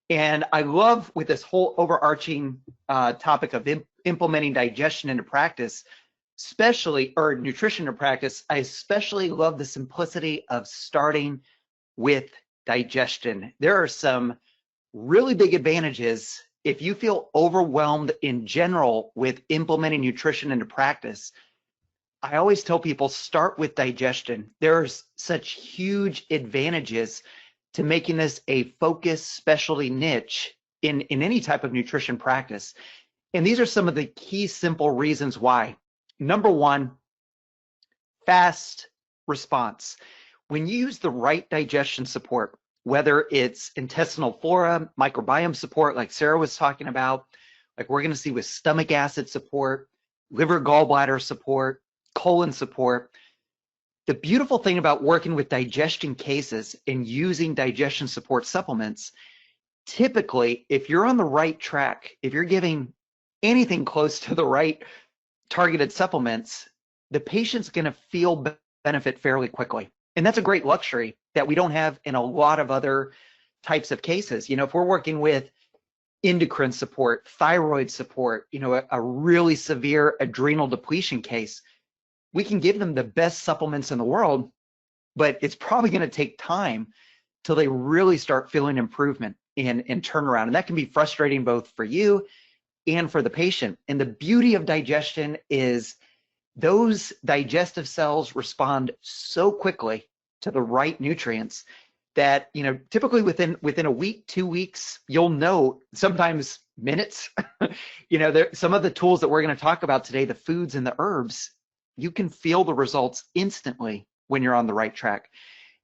And I love with this whole overarching topic of implementing digestion into practice, especially, or nutrition into practice, I especially love the simplicity of starting with digestion. There are some really big advantages if you feel overwhelmed in general with implementing nutrition into practice. I always tell people start with digestion. There's such huge advantages to making this a focused specialty niche in any type of nutrition practice. And these are some of the key simple reasons why. Number one, fast response. When you use the right digestion support, whether it's intestinal flora, microbiome support, like Sarah was talking about, like we're going to see with stomach acid support, liver gallbladder support, colon support. The beautiful thing about working with digestion cases and using digestion support supplements, typically, if you're on the right track, if you're giving anything close to the right targeted supplements, the patient's going to feel benefit fairly quickly. And that's a great luxury that we don't have in a lot of other types of cases. You know, if we're working with endocrine support, thyroid support, you know, a really severe adrenal depletion case, we can give them the best supplements in the world, but it's probably going to take time till they really start feeling improvement and turnaround. And that can be frustrating both for you and for the patient. And the beauty of digestion is those digestive cells respond so quickly to the right nutrients that, you know, typically within a week, 2 weeks, you'll know, sometimes minutes. You know, some of the tools that we're going to talk about today, the foods and the herbs, you can feel the results instantly when you're on the right track.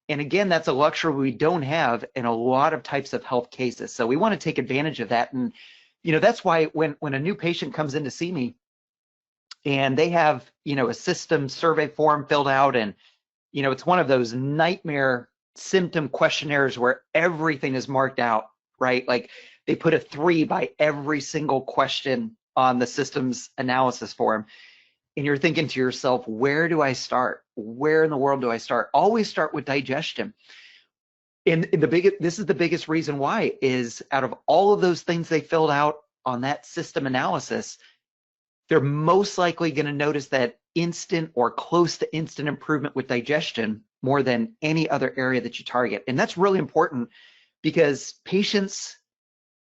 And again, that's a luxury we don't have in a lot of types of health cases. So we want to take advantage of that. And, you know, that's why when a new patient comes in to see me and they have, you know, a system survey form filled out, and, you know, it's one of those nightmare symptom questionnaires where everything is marked out, right? Like they put a 3 by every single question on the systems analysis form. And you're thinking to yourself, where do I start? Where in the world do I start? Always start with digestion. And this is the biggest reason why is out of all of those things they filled out on that system analysis, they're most likely going to notice that instant or close to instant improvement with digestion more than any other area that you target. And that's really important because patients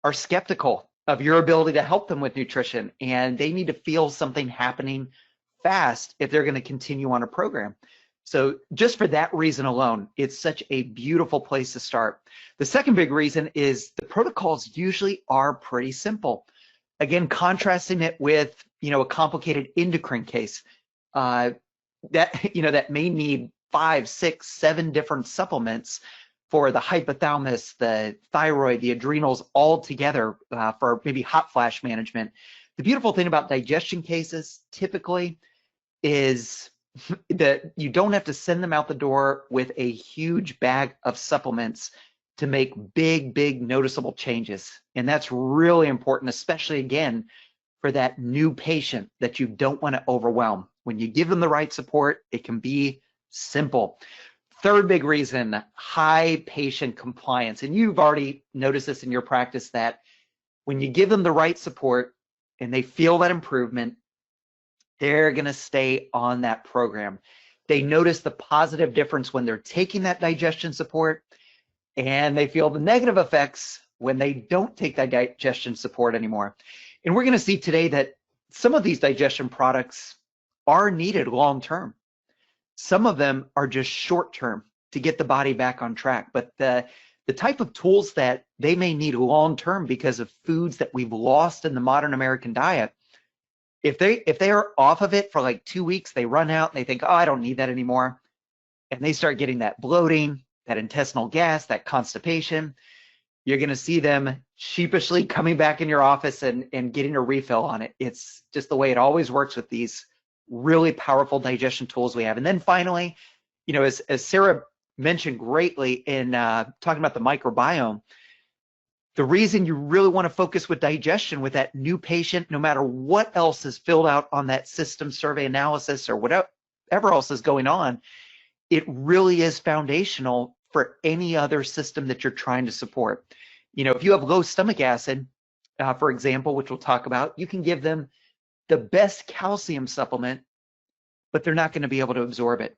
are skeptical of your ability to help them with nutrition, and they need to feel something happening fast if they're going to continue on a program. So just for that reason alone, it's such a beautiful place to start. The second big reason is the protocols usually are pretty simple. Again, contrasting it with, you know, a complicated endocrine case that may need 5, 6, 7 different supplements for the hypothalamus, the thyroid, the adrenals all together for maybe hot flash management. The beautiful thing about digestion cases typically is that you don't have to send them out the door with a huge bag of supplements to make big noticeable changes. And that's really important, especially again, for that new patient that you don't want to overwhelm. When you give them the right support, it can be simple. Third big reason, high patient compliance. And you've already noticed this in your practice that when you give them the right support and they feel that improvement, they're going to stay on that program. They notice the positive difference when they're taking that digestion support, and they feel the negative effects when they don't take that digestion support anymore. And we're going to see today that some of these digestion products are needed long-term. Some of them are just short-term to get the body back on track. But the type of tools that they may need long-term because of foods that we've lost in the modern American diet, if they are off of it for like 2 weeks, they run out and they think, oh, I don't need that anymore. And they start getting that bloating, that intestinal gas, that constipation. You're going to see them sheepishly coming back in your office and getting a refill on it. It's just the way it always works with these really powerful digestion tools we have. And then finally, you know, as Sarah mentioned greatly in talking about the microbiome, the reason you really want to focus with digestion with that new patient, no matter what else is filled out on that system survey analysis or whatever else is going on, it really is foundational for any other system that you're trying to support. If you have low stomach acid, for example, which we'll talk about, you can give them the best calcium supplement, but they're not going to be able to absorb it.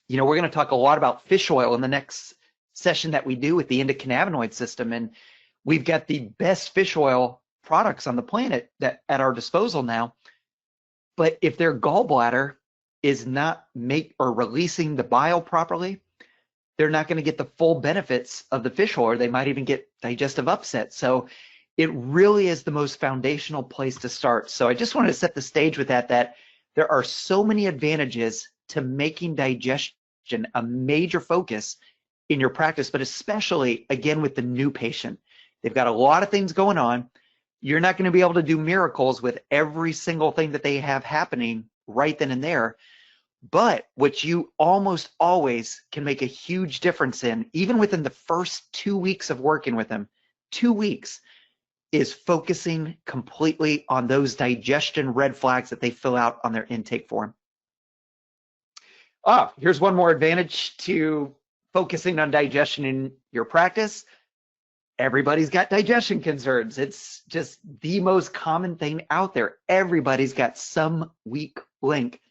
We're going to talk a lot about fish oil in the next session that we do with the endocannabinoid system, and we've got the best fish oil products on the planet that at our disposal now. But if their gallbladder is not releasing the bile properly, they're not going to get the full benefits of the fish oil, or they might even get digestive upset. So it really is the most foundational place to start. So I just wanted to set the stage with that there are so many advantages to making digestion a major focus in your practice, but especially, again, with the new patient. They've got a lot of things going on. You're not going to be able to do miracles with every single thing that they have happening right then and there. But what you almost always can make a huge difference in, even within the first 2 weeks of working with them, 2 weeks, is focusing completely on those digestion red flags that they fill out on their intake form. Here's one more advantage to focusing on digestion in your practice. Everybody's got digestion concerns. It's just the most common thing out there. Everybody's got some weak link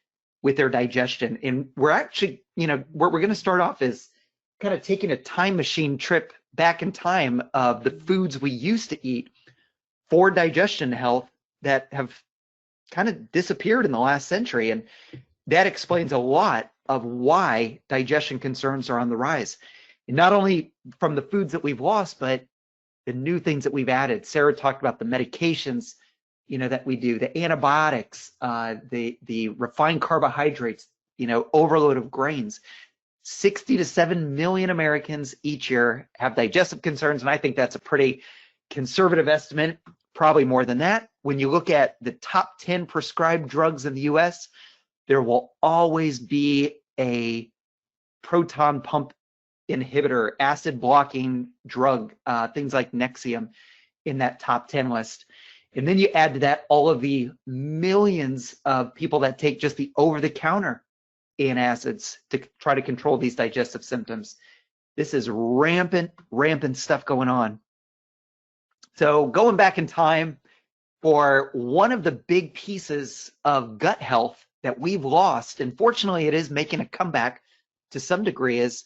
with their digestion. And we're actually, where we're going to start off is kind of taking a time machine trip back in time of the foods we used to eat for digestion health that have kind of disappeared in the last century. And that explains a lot of why digestion concerns are on the rise. And not only from the foods that we've lost, but the new things that we've added. Sarah talked about the medications, that we do, the antibiotics, the refined carbohydrates, overload of grains. 60 to 7 million Americans each year have digestive concerns, and I think that's a pretty conservative estimate, probably more than that. When you look at the top 10 prescribed drugs in the US, there will always be a proton pump inhibitor, acid blocking drug, things like Nexium in that top 10 list. And then you add to that all of the millions of people that take just the over-the-counter antacids to try to control these digestive symptoms. This is rampant stuff going on. So going back in time, for one of the big pieces of gut health that we've lost, and fortunately it is making a comeback to some degree, is,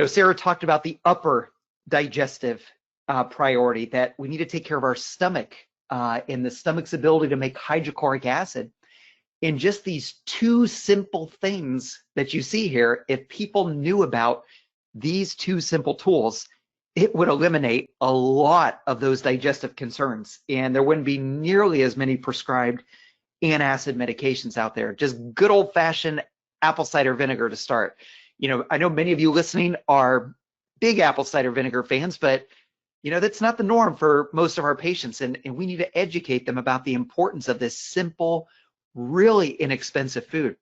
Sarah talked about the upper digestive priority, that we need to take care of our stomach and the stomach's ability to make hydrochloric acid. And just these two simple things that you see here, if people knew about these two simple tools, it would eliminate a lot of those digestive concerns, and there wouldn't be nearly as many prescribed antacid medications out there. Just good old-fashioned apple cider vinegar to start. I know many of you listening are big apple cider vinegar fans, but that's not the norm for most of our patients, and we need to educate them about the importance of this simple, really inexpensive food.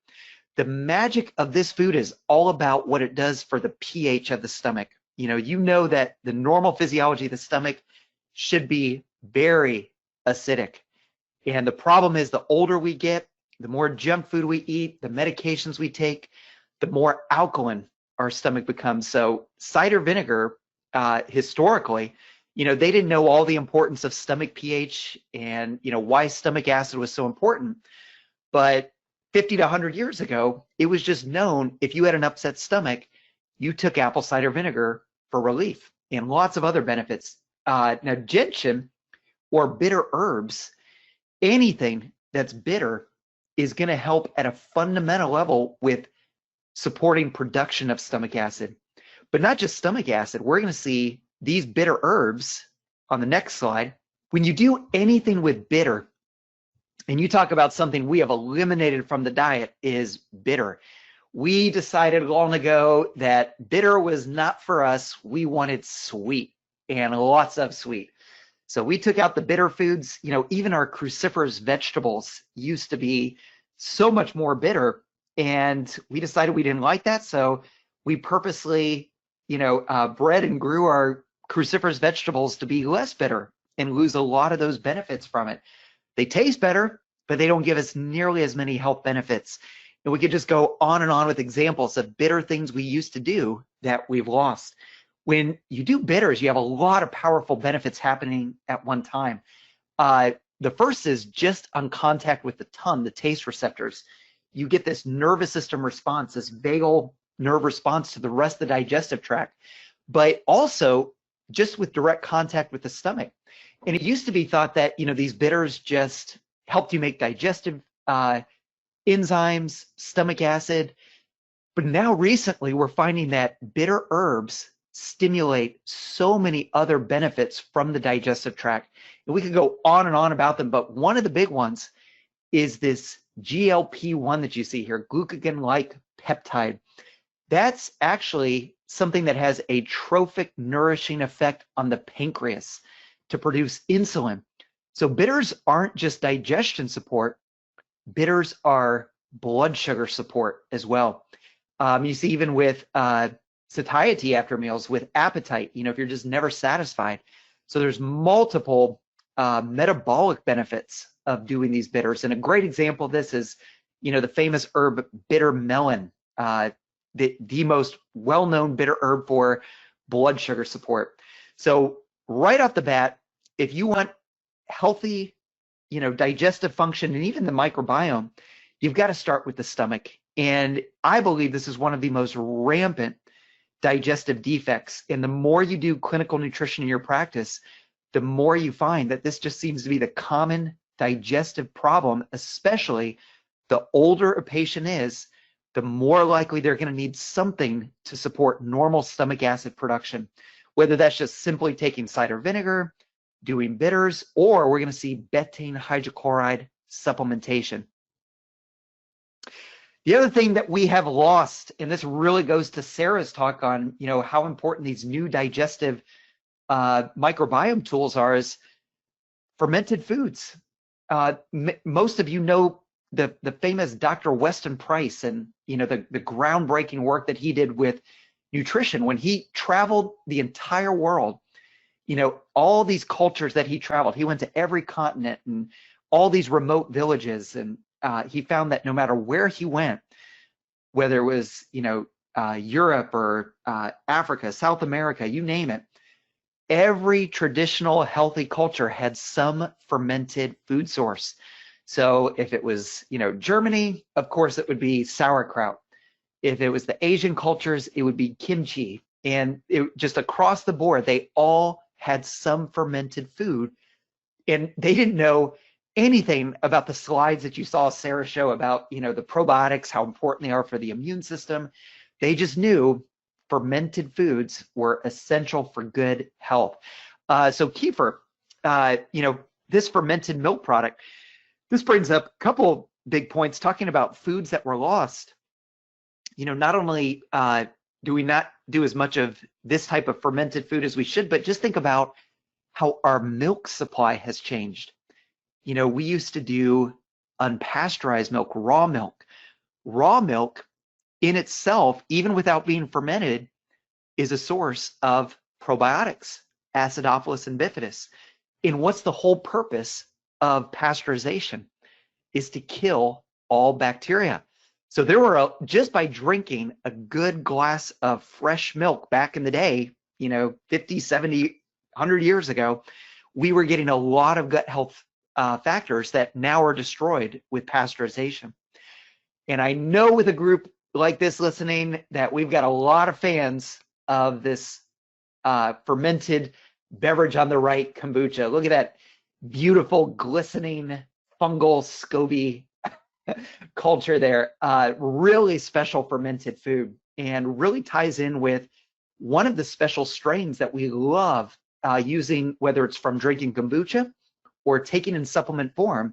The magic of this food is all about what it does for the pH of the stomach. That the normal physiology of the stomach should be very acidic. And the problem is, the older we get, the more junk food we eat, the medications we take, the more alkaline our stomach becomes. So cider vinegar, historically, they didn't know all the importance of stomach pH and, why stomach acid was so important. But 50 to 100 years ago, it was just known if you had an upset stomach, you took apple cider vinegar for relief and lots of other benefits. Now, gentian or bitter herbs, anything that's bitter is going to help at a fundamental level with supporting production of stomach acid. But not just stomach acid. We're going to see these bitter herbs on the next slide. When you do anything with bitter, and you talk about something we have eliminated from the diet, is bitter. We decided long ago that bitter was not for us. We wanted sweet, and lots of sweet. So we took out the bitter foods. Even our cruciferous vegetables used to be so much more bitter, and we decided we didn't like that. So we purposely, bred and grew our cruciferous vegetables to be less bitter and lose a lot of those benefits from it. They taste better, but they don't give us nearly as many health benefits. And we could just go on and on with examples of bitter things we used to do that we've lost. When you do bitters, you have a lot of powerful benefits happening at one time. The first is just on contact with the tongue, the taste receptors. You get this nervous system response, this vagal nerve response to the rest of the digestive tract, but also just with direct contact with the stomach. And it used to be thought that, these bitters just helped you make digestive enzymes, stomach acid. But now recently we're finding that bitter herbs stimulate so many other benefits from the digestive tract. And we could go on and on about them, but one of the big ones is this GLP-1 that you see here, glucagon-like peptide. That's actually something that has a trophic nourishing effect on the pancreas to produce insulin. So bitters aren't just digestion support, bitters are blood sugar support as well. You see even with satiety after meals, with appetite, if you're just never satisfied. So there's multiple metabolic benefits of doing these bitters. And a great example of this is, the famous herb bitter melon, the most well-known bitter herb for blood sugar support. So right off the bat, if you want healthy, digestive function and even the microbiome, you've got to start with the stomach. And I believe this is one of the most rampant digestive defects. And the more you do clinical nutrition in your practice, the more you find that this just seems to be the common digestive problem, especially the older a patient is, the more likely they're going to need something to support normal stomach acid production, whether that's just simply taking cider vinegar, doing bitters, or we're going to see betaine hydrochloride supplementation. The other thing that we have lost, and this really goes to Sarah's talk on, how important these new digestive microbiome tools are, is fermented foods. Most of you know the famous Dr. Weston Price and, the groundbreaking work that he did with nutrition when he traveled the entire world. All these cultures that he traveled, he went to every continent and all these remote villages, and he found that no matter where he went, whether it was, Europe or Africa, South America, you name it, every traditional healthy culture had some fermented food source. So if it was, Germany, of course, it would be sauerkraut. If it was the Asian cultures, it would be kimchi. And just across the board, they all had some fermented food. And they didn't know anything about the slides that you saw Sarah show about, the probiotics, how important they are for the immune system. They just knew fermented foods were essential for good health. So kefir, this fermented milk product, this brings up a couple big points talking about foods that were lost. Not only do we not do as much of this type of fermented food as we should, but just think about how our milk supply has changed. We used to do unpasteurized milk, raw milk. Raw milk in itself, even without being fermented, is a source of probiotics, Acidophilus and bifidus. And what's the whole purpose of pasteurization? Is to kill all bacteria. So there were, just by drinking a good glass of fresh milk back in the day, 50, 70, 100 years ago, we were getting a lot of gut health factors that now are destroyed with pasteurization. And I know with a group like this listening that we've got a lot of fans of this fermented beverage on the right, kombucha. Look at that beautiful, glistening, fungal, SCOBY culture there. Really special fermented food, and really ties in with one of the special strains that we love using, whether it's from drinking kombucha or taking in supplement form,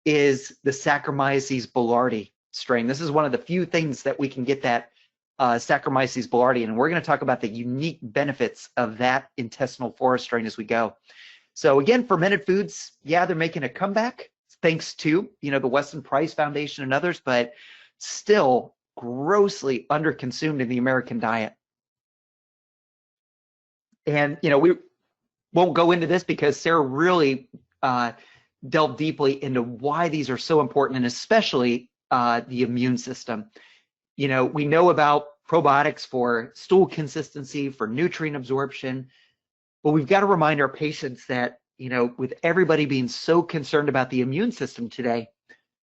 is the Saccharomyces boulardii strain. This is one of the few things that we can get that Saccharomyces boulardii, and we're going to talk about the unique benefits of that intestinal flora strain as we go. So again, fermented foods, yeah, they're making a comeback thanks to, the Weston Price Foundation and others, but still grossly underconsumed in the American diet. And, we won't go into this because Sarah really delved deeply into why these are so important, and especially the immune system. We know about probiotics for stool consistency, for nutrient absorption. But we've got to remind our patients that, with everybody being so concerned about the immune system today,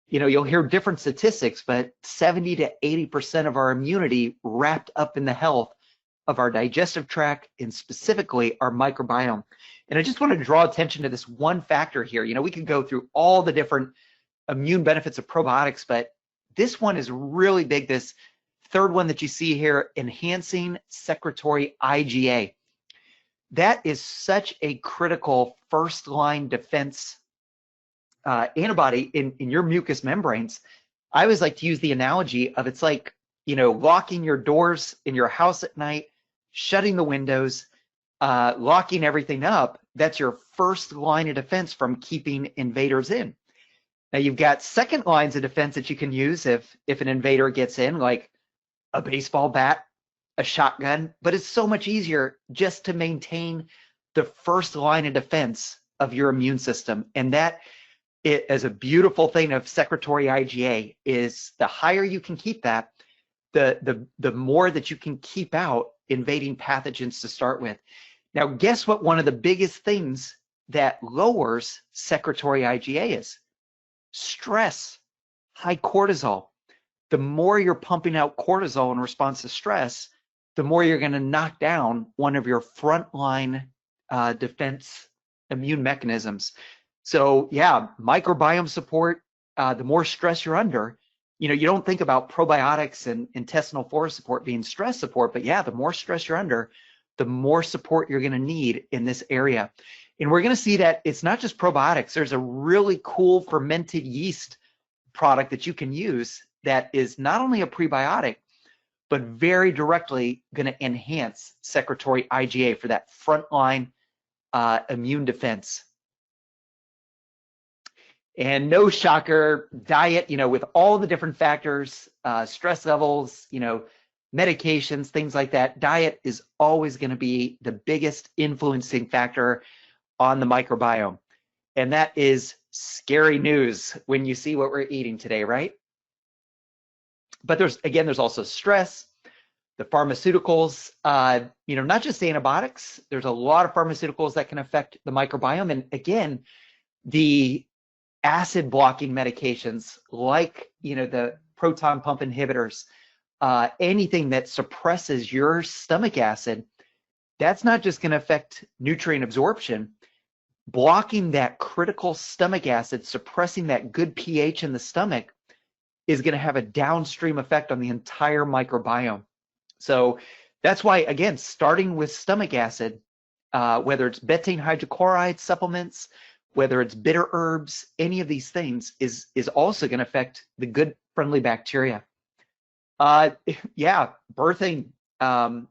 you'll hear different statistics, but 70 to 80% of our immunity wrapped up in the health of our digestive tract and specifically our microbiome. And I just want to draw attention to this one factor here. We could go through all the different immune benefits of probiotics, but this one is really big. This third one that you see here, enhancing secretory IgA. That is such a critical first line defense antibody in your mucous membranes. I always like to use the analogy of it's like, locking your doors in your house at night, shutting the windows, locking everything up. That's your first line of defense from keeping invaders in. Now you've got second lines of defense that you can use if an invader gets in, like a baseball bat, a shotgun, but it's so much easier just to maintain the first line of defense of your immune system. And that is a beautiful thing of secretory IgA, is the higher you can keep that, the more that you can keep out invading pathogens to start with. Now, guess what one of the biggest things that lowers secretory IgA is? Stress, high cortisol. The more you're pumping out cortisol in response to stress, the more you're going to knock down one of your frontline defense immune mechanisms. So yeah, microbiome support, the more stress you're under, you don't think about probiotics and intestinal flora support being stress support, but yeah, the more stress you're under, the more support you're going to need in this area. And we're going to see that it's not just probiotics. There's a really cool fermented yeast product that you can use that is not only a prebiotic, but very directly going to enhance secretory IgA for that frontline immune defense. And no shocker, diet, with all the different factors, stress levels, medications, things like that, diet is always going to be the biggest influencing factor on the microbiome. And that is scary news when you see what we're eating today, right? But there's also stress, the pharmaceuticals, not just antibiotics. There's a lot of pharmaceuticals that can affect the microbiome. And again, the acid blocking medications like, the proton pump inhibitors, anything that suppresses your stomach acid, that's not just going to affect nutrient absorption. Blocking that critical stomach acid, suppressing that good pH in the stomach is going to have a downstream effect on the entire microbiome. So that's why, again, starting with stomach acid, whether it's betaine hydrochloride supplements, whether it's bitter herbs, any of these things is also going to affect the good friendly bacteria. Yeah, birthing,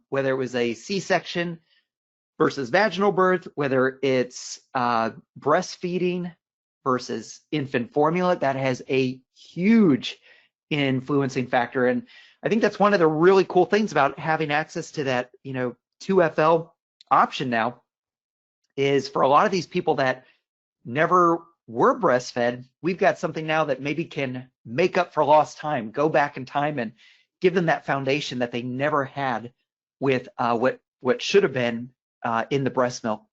whether it was a C-section versus vaginal birth, whether it's breastfeeding versus infant formula, that has a huge influencing factor. And I think that's one of the really cool things about having access to that, 2FL option now, is for a lot of these people that never were breastfed, we've got something now that maybe can make up for lost time, go back in time and give them that foundation that they never had with what should have been in the breast milk.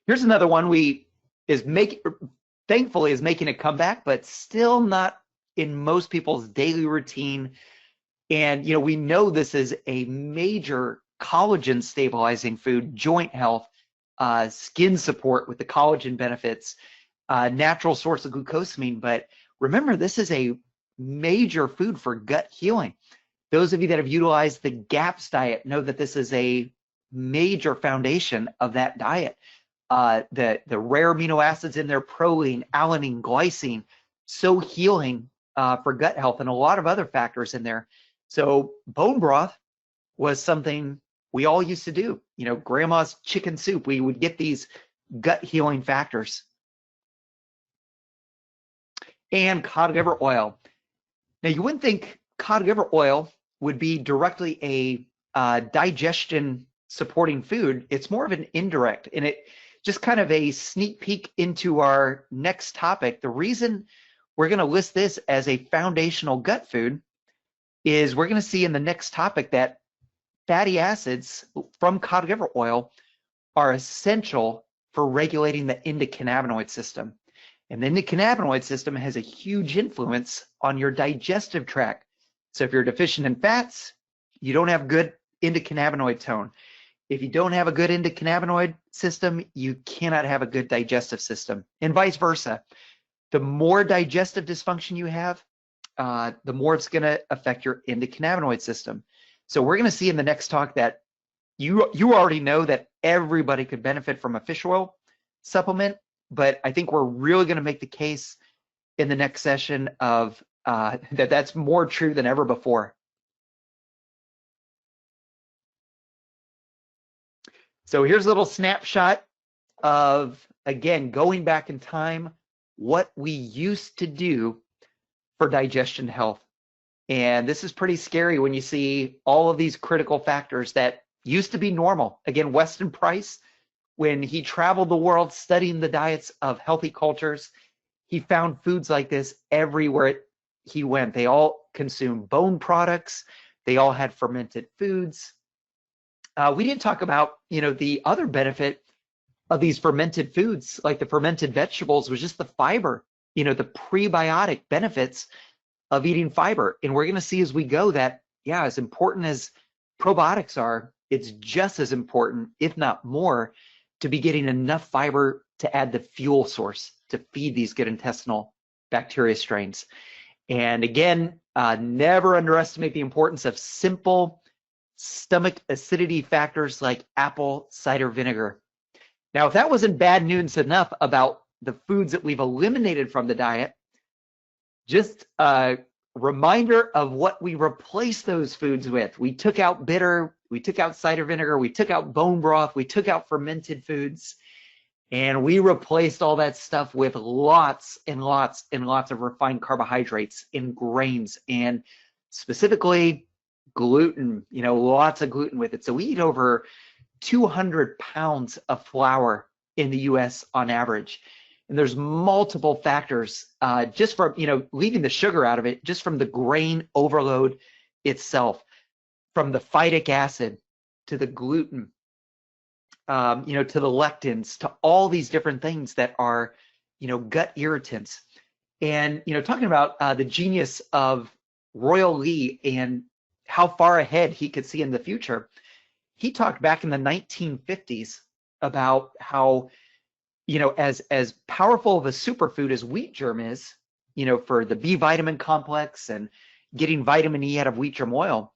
Here's another one thankfully is making a comeback, but still not in most people's daily routine. And we know this is a major collagen stabilizing food, joint health, skin support with the collagen benefits, natural source of glucosamine. But remember, this is a major food for gut healing. Those of you that have utilized the GAPS diet know that this is a major foundation of that diet. The rare amino acids in there, proline, alanine, glycine, so healing for gut health, and a lot of other factors in there. So bone broth was something we all used to do. Grandma's chicken soup, we would get these gut healing factors. And cod liver oil. Now, you wouldn't think cod liver oil would be directly a digestion supporting food. It's more of an indirect, and it just kind of a sneak peek into our next topic. The reason we're going to list this as a foundational gut food is we're going to see in the next topic that fatty acids from cod liver oil are essential for regulating the endocannabinoid system. And the endocannabinoid system has a huge influence on your digestive tract. So if you're deficient in fats, you don't have good endocannabinoid tone. If you don't have a good endocannabinoid system, you cannot have a good digestive system, and vice versa. The more digestive dysfunction you have, the more it's going to affect your endocannabinoid system. So we're going to see in the next talk that you already know that everybody could benefit from a fish oil supplement, but I think we're really going to make the case in the next session of that's more true than ever before. So here's a little snapshot of, again, going back in time, what we used to do for digestion health. And this is pretty scary when you see all of these critical factors that used to be normal. Again, Weston Price, when he traveled the world studying the diets of healthy cultures, he found foods like this everywhere he went. They all consumed bone products. They all had fermented foods. We didn't talk about, the other benefit of these fermented foods, like the fermented vegetables, was just the fiber, the prebiotic benefits of eating fiber. And we're going to see as we go that, yeah, as important as probiotics are, it's just as important, if not more, to be getting enough fiber to add the fuel source to feed these good intestinal bacteria strains. And again, never underestimate the importance of simple stomach acidity factors like apple cider vinegar. Now, if that wasn't bad news enough about the foods that we've eliminated from the diet, just a reminder of what we replaced those foods with. We took out bitter, we took out cider vinegar, we took out bone broth, we took out fermented foods, and we replaced all that stuff with lots and lots and lots of refined carbohydrates and grains, and specifically gluten, lots of gluten with it. So we eat over 200 pounds of flour in the US on average. And there's multiple factors just from, leaving the sugar out of it, just from the grain overload itself, from the phytic acid to the gluten, to the lectins, to all these different things that are, gut irritants. And, talking about the genius of Royal Lee and how far ahead he could see in the future, he talked back in the 1950s about how, as powerful of a superfood as wheat germ is, for the B vitamin complex and getting vitamin E out of wheat germ oil,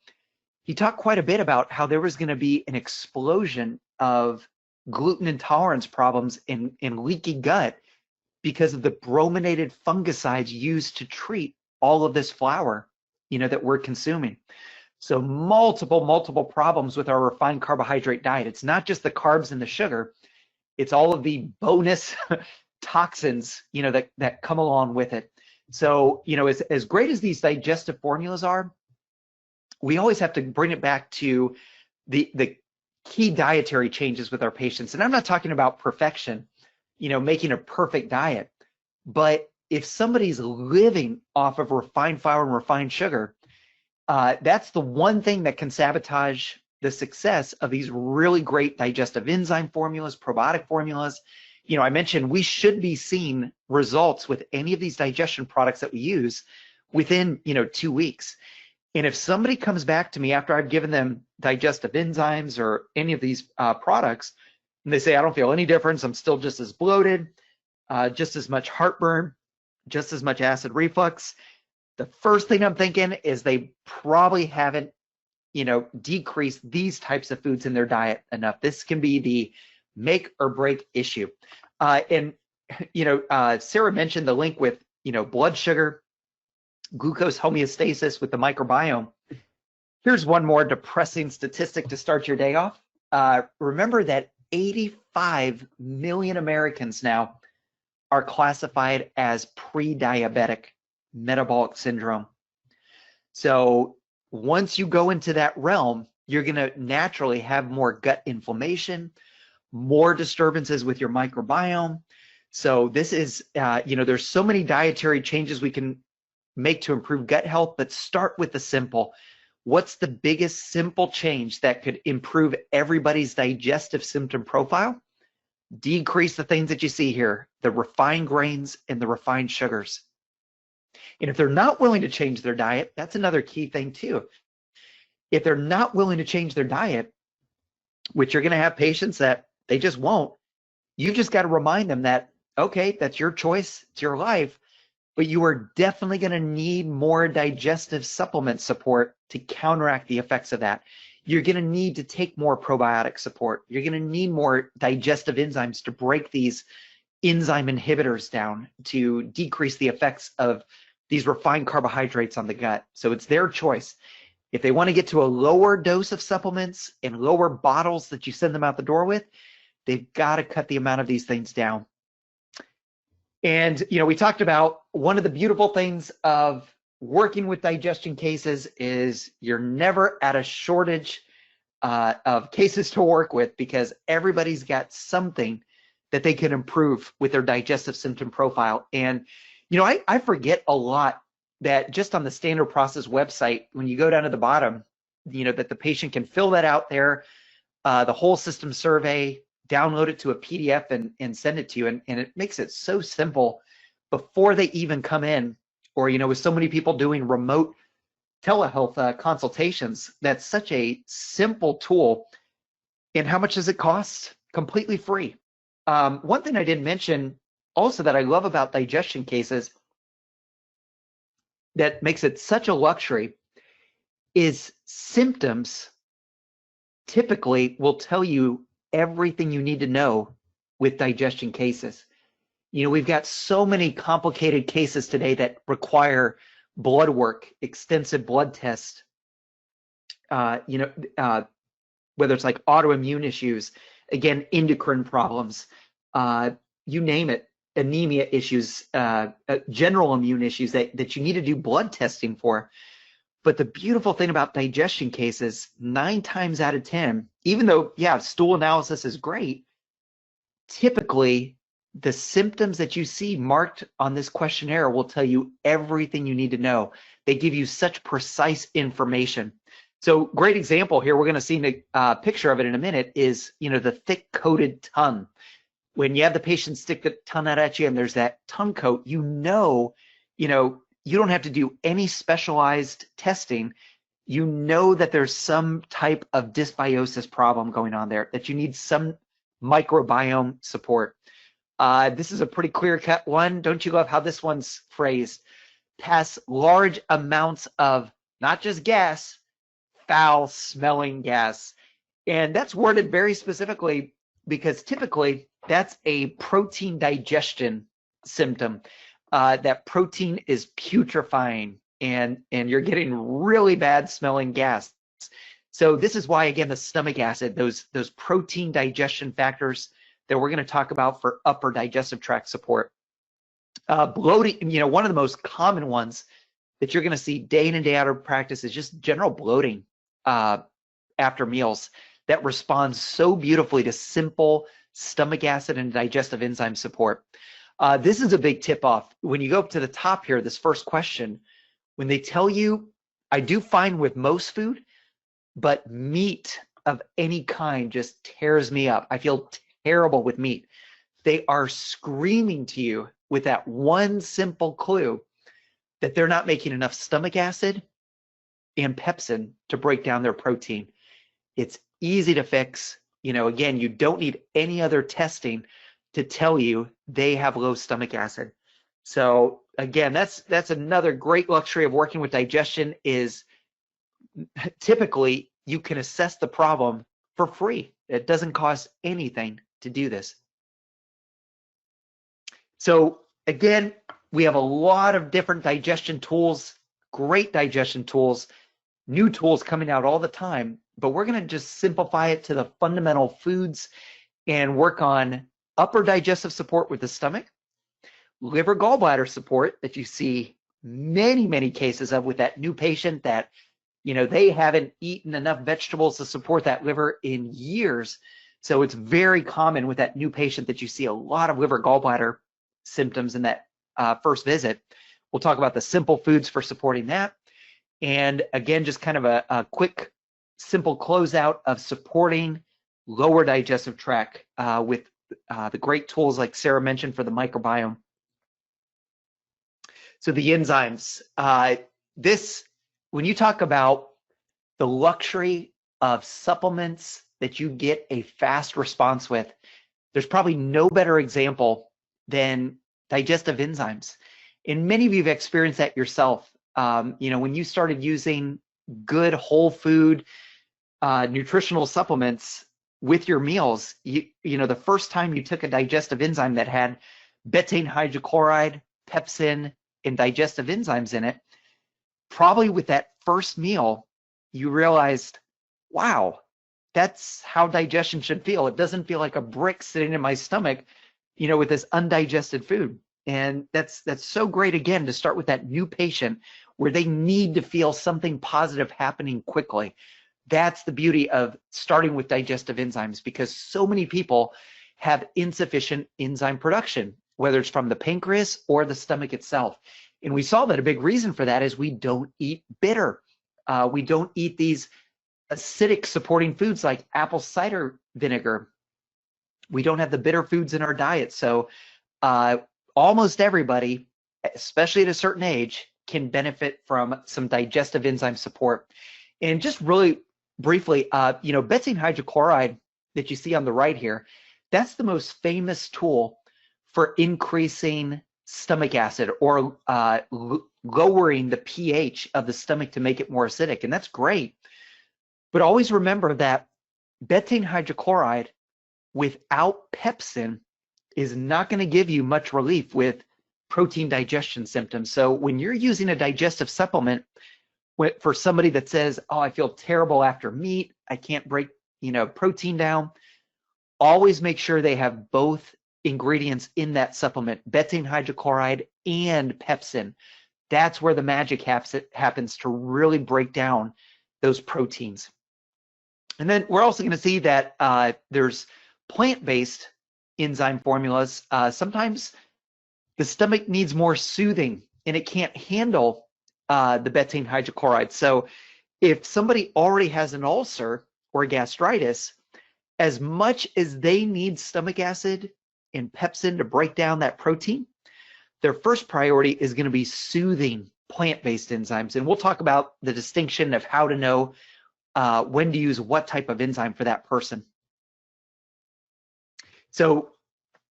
he talked quite a bit about how there was going to be an explosion of gluten intolerance problems in leaky gut because of the brominated fungicides used to treat all of this flour, that we're consuming. So multiple problems with our refined carbohydrate diet. It's not just the carbs and the sugar, it's all of the bonus toxins, that come along with it. So, as great as these digestive formulas are, we always have to bring it back to the key dietary changes with our patients. And I'm not talking about perfection, making a perfect diet, but if somebody's living off of refined flour and refined sugar, that's the one thing that can sabotage the success of these really great digestive enzyme formulas, probiotic formulas. I mentioned we should be seeing results with any of these digestion products that we use within, 2 weeks. And if somebody comes back to me after I've given them digestive enzymes or any of these products, and they say, I don't feel any difference, I'm still just as bloated, just as much heartburn, just as much acid reflux, the first thing I'm thinking is they probably haven't, decreased these types of foods in their diet enough. This can be the make or break issue. And Sarah mentioned the link with, blood sugar, glucose homeostasis with the microbiome. Here's one more depressing statistic to start your day off. Remember that 85 million Americans now are classified as pre-diabetic metabolic syndrome. So once you go into that realm, you're going to naturally have more gut inflammation, more disturbances with your microbiome. So this is, there's so many dietary changes we can make to improve gut health, but start with the simple. What's the biggest simple change that could improve everybody's digestive symptom profile? Decrease the things that you see here, the refined grains and the refined sugars. And if they're not willing to change their diet, that's another key thing too. If they're not willing to change their diet, which you're going to have patients that they just won't, you just got to remind them that, okay, that's your choice, it's your life, but you are definitely going to need more digestive supplement support to counteract the effects of that. You're going to need to take more probiotic support. You're going to need more digestive enzymes to break these enzyme inhibitors down to decrease the effects of these refined carbohydrates on the gut. So it's their choice. If they want to get to a lower dose of supplements and lower bottles that you send them out the door with, they've got to cut the amount of these things down. And, we talked about one of the beautiful things of working with digestion cases is you're never at a shortage of cases to work with, because everybody's got something that they can improve with their digestive symptom profile. And, I forget a lot that just on the standard process website, when you go down to the bottom, that the patient can fill that out there, the whole system survey, download it to a PDF and send it to you. And it makes it so simple before they even come in, or, with so many people doing remote telehealth consultations, that's such a simple tool. And how much does it cost? Completely free. One thing I didn't mention also that I love about digestion cases that makes it such a luxury is symptoms typically will tell you everything you need to know with digestion cases. We've got so many complicated cases today that require blood work, extensive blood tests, whether it's like autoimmune issues, again, endocrine problems, you name it, anemia issues, general immune issues that you need to do blood testing for. But the beautiful thing about digestion cases, 9 times out of 10, even though, stool analysis is great, typically the symptoms that you see marked on this questionnaire will tell you everything you need to know. They give you such precise information. So great example here, we're going to see a picture of it in a minute, is, the thick coated tongue. When you have the patient stick the tongue out at you and there's that tongue coat, you don't have to do any specialized testing. You know that there's some type of dysbiosis problem going on there, that you need some microbiome support. This is a pretty clear-cut one. Don't you love how this one's phrased? Pass large amounts of not just gas, foul-smelling gas. And that's worded very specifically because typically that's a protein digestion symptom. That protein is putrefying and you're getting really bad smelling gas. So this is why, again, the stomach acid, those protein digestion factors that we're going to talk about for upper digestive tract support. Bloating, one of the most common ones that you're going to see day in and day out of practice is just general bloating after meals that responds so beautifully to simple stomach acid and digestive enzyme support. This is a big tip off. When you go up to the top here, this first question, when they tell you, I do fine with most food, but meat of any kind just tears me up. I feel terrible with meat. They are screaming to you with that one simple clue that they're not making enough stomach acid and pepsin to break down their protein. It's easy to fix. Again, you don't need any other testing to tell you they have low stomach acid. So again, that's another great luxury of working with digestion, is typically you can assess the problem for free. It doesn't cost anything to do this. So again, we have a lot of different digestion tools, great digestion tools, new tools coming out all the time, but we're going to just simplify it to the fundamental foods and work on upper digestive support with the stomach, liver gallbladder support that you see many, many cases of with that new patient that, they haven't eaten enough vegetables to support that liver in years. So it's very common with that new patient that you see a lot of liver gallbladder symptoms in that first visit. We'll talk about the simple foods for supporting that. And again, just kind of a quick, simple closeout of supporting lower digestive tract with the great tools like Sarah mentioned for the microbiome. So the enzymes, when you talk about the luxury of supplements that you get a fast response with, there's probably no better example than digestive enzymes. And many of you have experienced that yourself. When you started using good whole food nutritional supplements with your meals, the first time you took a digestive enzyme that had betaine hydrochloride, pepsin, and digestive enzymes in it, probably with that first meal, you realized, wow, that's how digestion should feel. It doesn't feel like a brick sitting in my stomach, with this undigested food. And that's so great, again, to start with that new patient where they need to feel something positive happening quickly. That's the beauty of starting with digestive enzymes, because so many people have insufficient enzyme production, whether it's from the pancreas or the stomach itself. And we saw that a big reason for that is we don't eat bitter. We don't eat these acidic supporting foods like apple cider vinegar. We don't have the bitter foods in our diet. So almost everybody, especially at a certain age, can benefit from some digestive enzyme support. And just really briefly, betaine hydrochloride that you see on the right here, that's the most famous tool for increasing stomach acid or lowering the pH of the stomach to make it more acidic. And that's great. But always remember that betaine hydrochloride without pepsin is not going to give you much relief with protein digestion symptoms. So when you're using a digestive supplement for somebody that says, oh, I feel terrible after meat, I can't break, protein down, always make sure they have both ingredients in that supplement, betaine hydrochloride and pepsin. That's where the magic happens to really break down those proteins. And then we're also going to see that there's plant-based enzyme formulas. Sometimes the stomach needs more soothing and it can't handle the betaine hydrochloride. So if somebody already has an ulcer or gastritis, as much as they need stomach acid and pepsin to break down that protein, their first priority is going to be soothing plant-based enzymes. And we'll talk about the distinction of how to know when to use what type of enzyme for that person. So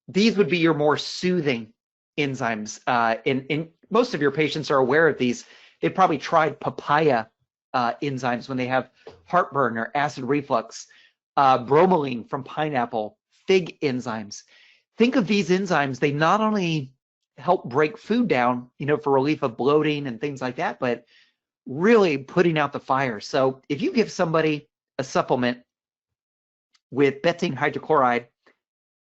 these would be your more soothing enzymes. And most of your patients are aware of these. They probably tried papaya enzymes when they have heartburn or acid reflux, bromelain from pineapple, fig enzymes. Think of these enzymes. They not only help break food down, for relief of bloating and things like that, but really putting out the fire. So if you give somebody a supplement with betaine hydrochloride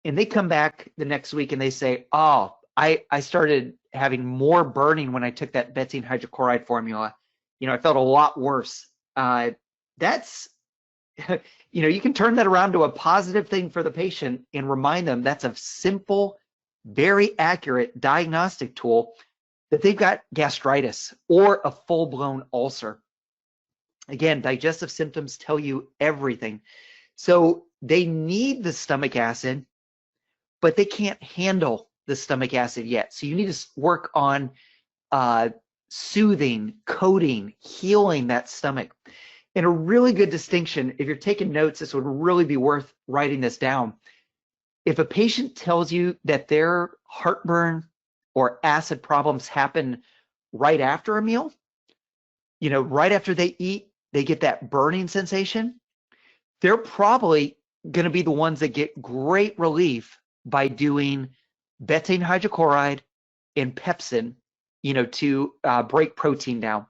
and they come back the next week and they say, oh, I started having more burning when I took that betaine hydrochloride formula, I felt a lot worse. That's, you can turn that around to a positive thing for the patient and remind them that's a simple, very accurate diagnostic tool that they've got gastritis or a full-blown ulcer. Again, digestive symptoms tell you everything. So they need the stomach acid, but they can't handle the stomach acid yet. So you need to work on soothing, coating, healing that stomach. And a really good distinction, if you're taking notes, this would really be worth writing this down. If a patient tells you that their heartburn or acid problems happen right after a meal, right after they eat, they get that burning sensation, they're probably going to be the ones that get great relief by doing betaine hydrochloride and pepsin, to break protein down.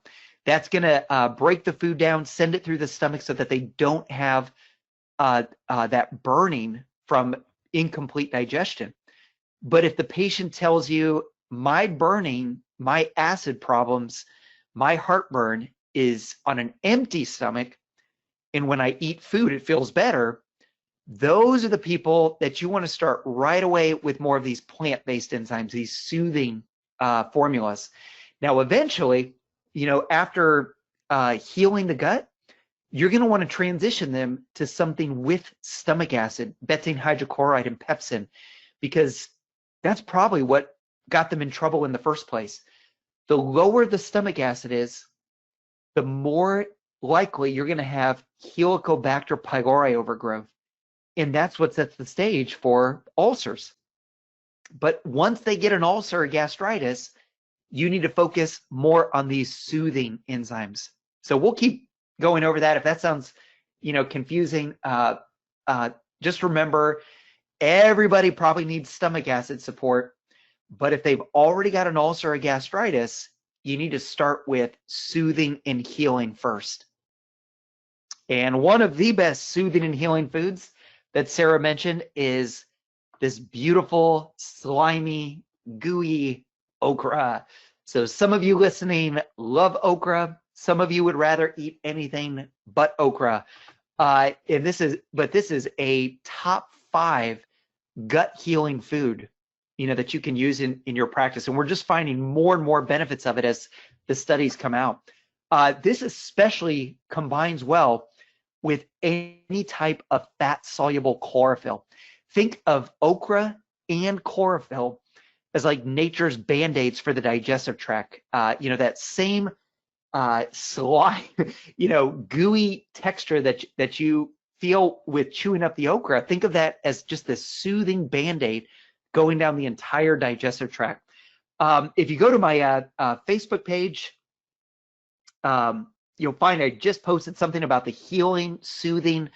That's going to break the food down, send it through the stomach so that they don't have that burning from incomplete digestion. But if the patient tells you, my burning, my acid problems, my heartburn is on an empty stomach, and when I eat food, it feels better, those are the people that you want to start right away with more of these plant-based enzymes, these soothing formulas. Now, eventually, after healing the gut, you're going to want to transition them to something with stomach acid, betaine hydrochloride and pepsin, because that's probably what got them in trouble in the first place. The lower the stomach acid is, the more likely you're going to have Helicobacter pylori overgrowth. And that's what sets the stage for ulcers. But once they get an ulcer or gastritis, you need to focus more on these soothing enzymes. So we'll keep going over that. If that sounds, confusing, just remember, everybody probably needs stomach acid support. But if they've already got an ulcer or gastritis, you need to start with soothing and healing first. And one of the best soothing and healing foods that Sarah mentioned is this beautiful, slimy, gooey okra. So some of you listening love okra. Some of you would rather eat anything but okra. And this is a top 5 gut healing food, that you can use in your practice. And we're just finding more and more benefits of it as the studies come out. This especially combines well with any type of fat-soluble chlorophyll. Think of okra and chlorophyll as like nature's Band-Aids for the digestive tract. That same slime, gooey texture that you feel with chewing up the okra. Think of that as just this soothing Band-Aid going down the entire digestive tract. If you go to my Facebook page, you'll find I just posted something about the healing, soothing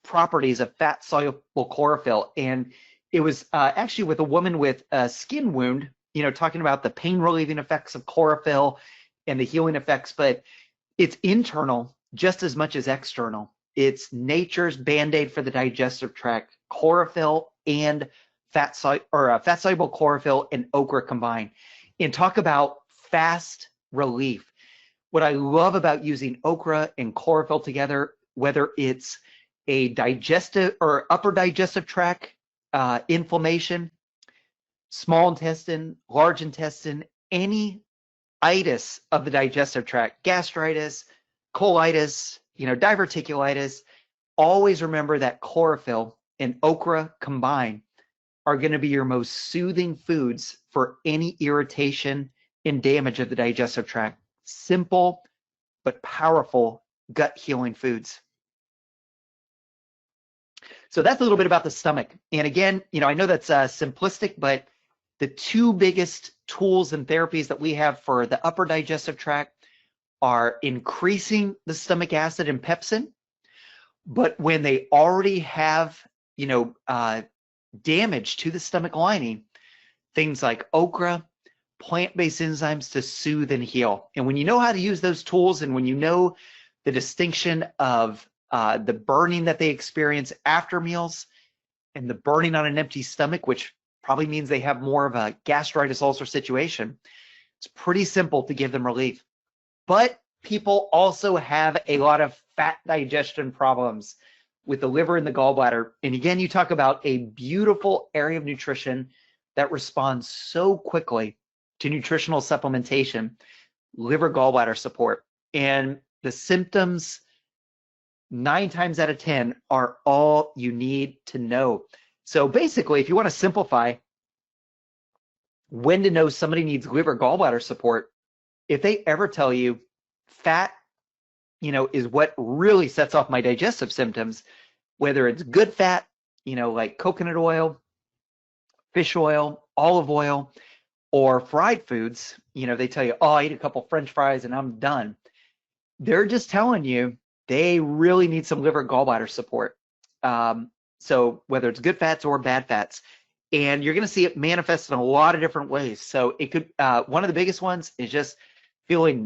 properties of fat-soluble chlorophyll. And it was actually with a woman with a skin wound, talking about the pain-relieving effects of chlorophyll and the healing effects, but it's internal just as much as external. It's nature's Band-Aid for the digestive tract, chlorophyll and fat-soluble chlorophyll and okra combined. And talk about fast relief. What I love about using okra and chlorophyll together, whether it's a digestive or upper digestive tract inflammation, small intestine, large intestine, any itis of the digestive tract, gastritis, colitis, diverticulitis, always remember that chlorophyll and okra combined are going to be your most soothing foods for any irritation and damage of the digestive tract. Simple but powerful gut healing foods. So that's a little bit about the stomach. And again, I know that's simplistic, but the 2 biggest tools and therapies that we have for the upper digestive tract are increasing the stomach acid and pepsin. But when they already have, damage to the stomach lining, things like okra, plant-based enzymes to soothe and heal. And when you know how to use those tools, and when you know the distinction of the burning that they experience after meals and the burning on an empty stomach, which probably means they have more of a gastritis ulcer situation, it's pretty simple to give them relief. But people also have a lot of fat digestion problems with the liver and the gallbladder. And again, you talk about a beautiful area of nutrition that responds so quickly to nutritional supplementation, liver gallbladder support. And the symptoms 9 times out of 10 are all you need to know. So basically, if you want to simplify when to know somebody needs liver gallbladder support, if they ever tell you fat, is what really sets off my digestive symptoms, whether it's good fat, like coconut oil, fish oil, olive oil, or fried foods, they tell you, oh, I eat a couple French fries and I'm done. They're just telling you they really need some liver gallbladder support. So whether it's good fats or bad fats, and you're going to see it manifest in a lot of different ways. So it could, one of the biggest ones is just feeling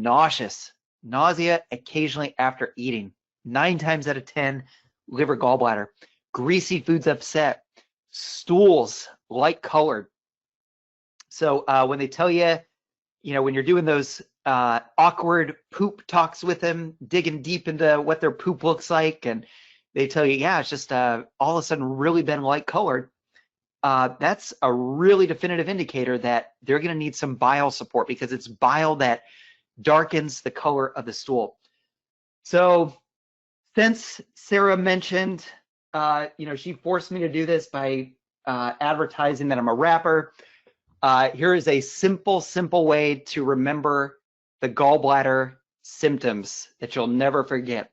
nausea occasionally after eating. 9 times out of 10, liver gallbladder. Greasy foods upset. Stools, light colored. So when they tell you, when you're doing those awkward poop talks with them, digging deep into what their poop looks like, and they tell you, yeah, it's just all of a sudden really been light colored, that's a really definitive indicator that they're going to need some bile support, because it's bile that darkens the color of the stool. So since Sarah mentioned, she forced me to do this by advertising that I'm a rapper, here is a simple way to remember the gallbladder symptoms that you'll never forget.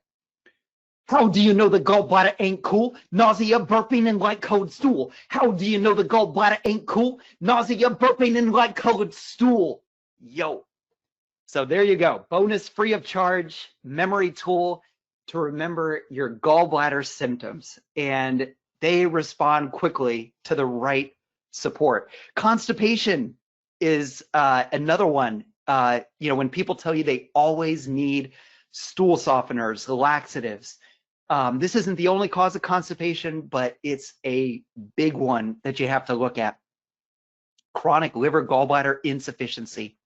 How do you know the gallbladder ain't cool? Nausea, burping, and light-colored stool. How do you know the gallbladder ain't cool? Nausea, burping, and light-colored stool. Yo. So there you go. Bonus free of charge memory tool to remember your gallbladder symptoms. And they respond quickly to the right support. Constipation is another one. When people tell you they always need stool softeners, laxatives, this isn't the only cause of constipation, but it's a big one that you have to look at. Chronic liver gallbladder insufficiency.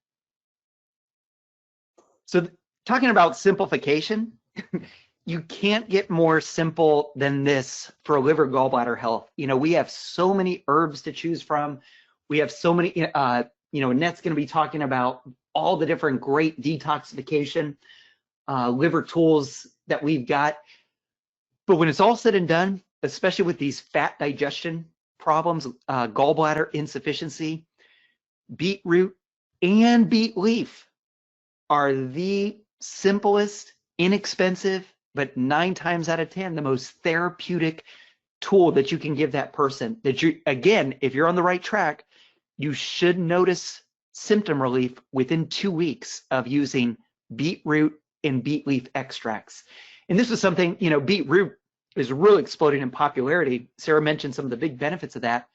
So talking about simplification, you can't get more simple than this for liver gallbladder health. We have so many herbs to choose from. We have so many, Annette's going to be talking about all the different great detoxification liver tools that we've got. But when it's all said and done, especially with these fat digestion problems, gallbladder insufficiency, beetroot and beet leaf are the simplest, inexpensive, but 9 times out of 10, the most therapeutic tool that you can give that person. Again, if you're on the right track, you should notice symptom relief within 2 weeks of using beetroot and beet leaf extracts. And this is something, beetroot is really exploding in popularity. Sarah mentioned some of the big benefits of that.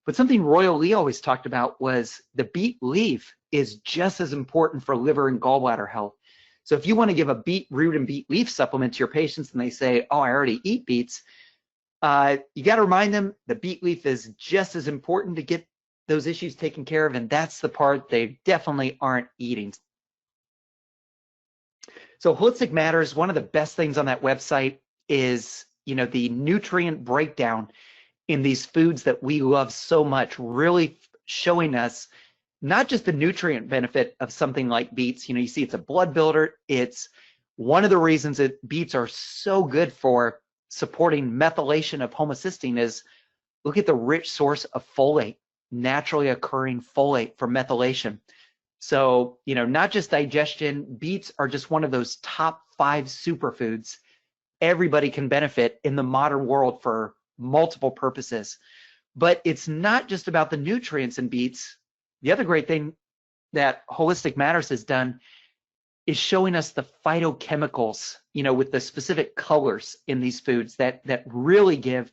But something Royal Lee always talked about was the beet leaf is just as important for liver and gallbladder health. So if you want to give a beetroot and beet leaf supplement to your patients and they say, oh, I already eat beets, you got to remind them the beet leaf is just as important to get those issues taken care of, and that's the part they definitely aren't eating. So Holistic Matters, one of the best things on that website is, the nutrient breakdown in these foods that we love so much, really showing us not just the nutrient benefit of something like beets. You see it's a blood builder. It's one of the reasons that beets are so good for supporting methylation of homocysteine is look at the rich source of folate, naturally occurring folate for methylation. So, not just digestion, beets are just one of those top 5 superfoods everybody can benefit in the modern world for multiple purposes. But it's not just about the nutrients in beets. The other great thing that Holistic Matters has done is showing us the phytochemicals, with the specific colors in these foods that really give